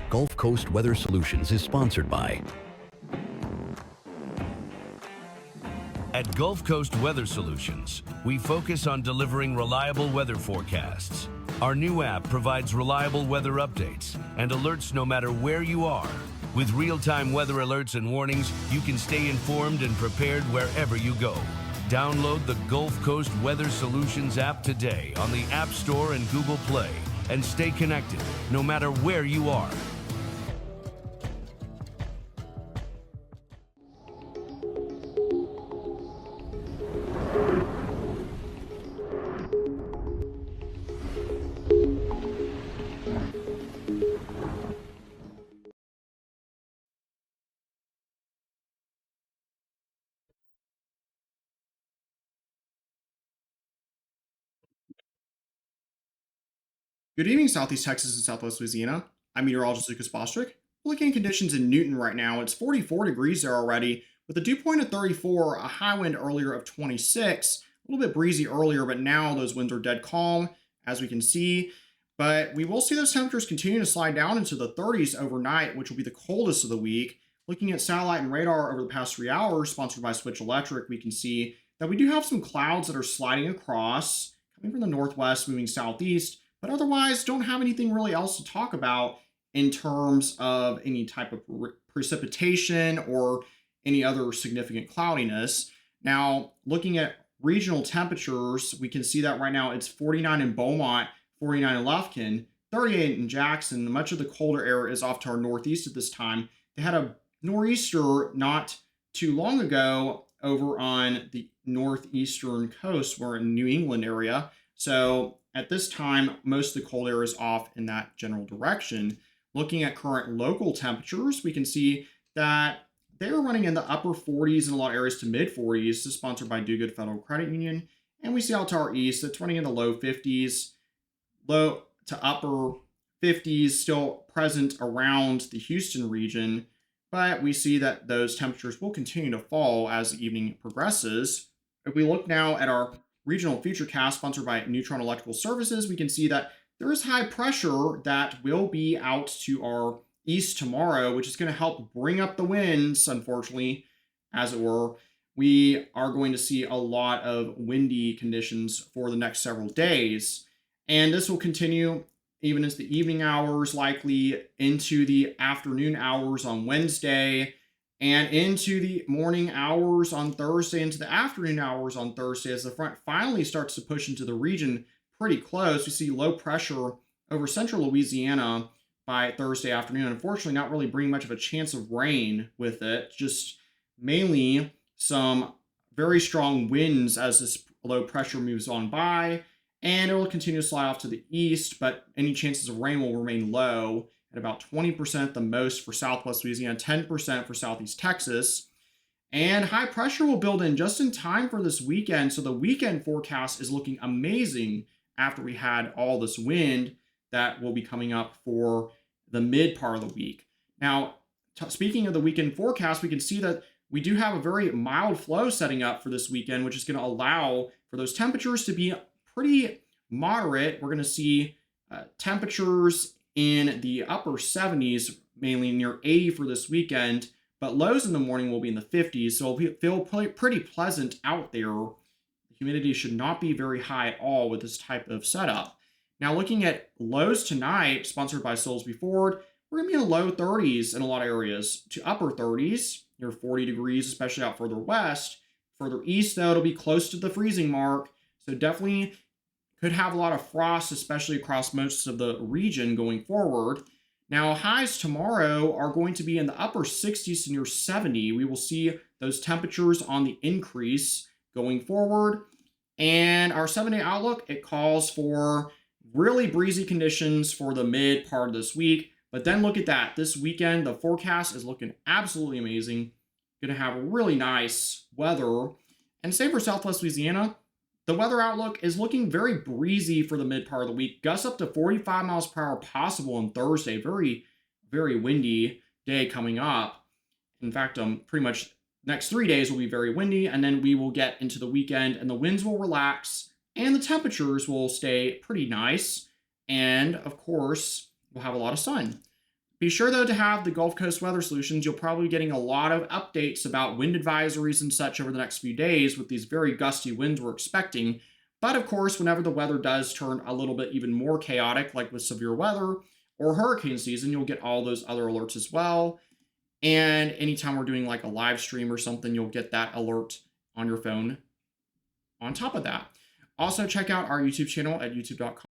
Gulf Coast Weather Solutions is sponsored by. At Gulf Coast Weather Solutions, we focus on delivering reliable weather forecasts. Our new app provides reliable weather updates and alerts no matter where you are. With real-time weather alerts and warnings, you can stay informed and prepared wherever you go. Download the Gulf Coast Weather Solutions app today on the App Store and Google Play and stay connected no matter where you are. Good evening, Southeast Texas and Southwest Louisiana. I'm meteorologist Lucas Bostrick. Looking at conditions in Newton right now, it's 44 degrees there already, with a dew point of 34, a high wind earlier of 26, a little bit breezy earlier, but now those winds are dead calm, as we can see. But we will see those temperatures continue to slide down into the 30s overnight, which will be the coldest of the week. Looking at satellite and radar over the past 3 hours, sponsored by Switch Electric, we can see that we do have some clouds that are sliding across, coming from the northwest, moving southeast, but otherwise don't have anything really else to talk about in terms of any type of precipitation or any other significant cloudiness. Now, looking at regional temperatures, we can see that right now it's 49 in Beaumont, 49 in Lufkin, 38 in Jackson. Much of the colder air is off to our northeast at this time. They had a nor'easter not too long ago over on the northeastern coast. We're in New England area. So at this time, most of the cold air is off in that general direction. Looking at current local temperatures, we can see that they're running in the upper 40s in a lot of areas to mid 40s. This is sponsored by Do Good Federal Credit Union. And we see out to our east, it's running in the low 50s, low to upper 50s, still present around the Houston region. But we see that those temperatures will continue to fall as the evening progresses. If we look now at our regional futurecast sponsored by Neutron Electrical Services, we can see that there is high pressure that will be out to our east tomorrow, which is going to help bring up the winds, unfortunately, as it were. We are going to see a lot of windy conditions for the next several days, and this will continue even into the evening hours, likely into the afternoon hours on Wednesday, and into the morning hours on Thursday, into the afternoon hours on Thursday, as the front finally starts to push into the region pretty close. We see low pressure over central Louisiana by Thursday afternoon. Unfortunately, not really bringing much of a chance of rain with it, just mainly some very strong winds as this low pressure moves on by, and it will continue to slide off to the east, but any chances of rain will remain low at about 20% at the most for Southwest Louisiana, 10% for Southeast Texas. And high pressure will build in just in time for this weekend. So the weekend forecast is looking amazing after we had all this wind that will be coming up for the mid part of the week. Now, speaking of the weekend forecast, we can see that we do have a very mild flow setting up for this weekend, which is going to allow for those temperatures to be pretty moderate. We're going to see temperatures in the upper 70s, mainly near 80 for this weekend, but lows in the morning will be in the 50s, so it'll feel pretty pleasant out there. The humidity should not be very high at all with this type of setup. Now, looking at lows tonight, sponsored by Soulsby Ford, we're going to be in the low 30s in a lot of areas to upper 30s, near 40 degrees, especially out further west. Further east, though, it'll be close to the freezing mark, so definitely could have a lot of frost, especially across most of the region going forward. Now, highs tomorrow are going to be in the upper 60s to near 70. We will see those temperatures on the increase going forward. And our 7-day outlook, it calls for really breezy conditions for the mid part of this week. But then look at that. This weekend, the forecast is looking absolutely amazing. Going to have really nice weather. And same for Southwest Louisiana. The weather outlook is looking very breezy for the mid part of the week. Gusts up to 45 miles per hour possible on Thursday. Very, very windy day coming up. In fact, pretty much next 3 days will be very windy, and then we will get into the weekend and the winds will relax and the temperatures will stay pretty nice. And of course, we'll have a lot of sun. Be sure, though, to have the Gulf Coast Weather Solutions. You'll probably be getting a lot of updates about wind advisories and such over the next few days with these very gusty winds we're expecting. But of course, whenever the weather does turn a little bit even more chaotic, like with severe weather or hurricane season, you'll get all those other alerts as well. And anytime we're doing like a live stream or something, you'll get that alert on your phone on top of that. Also, check out our YouTube channel at youtube.com.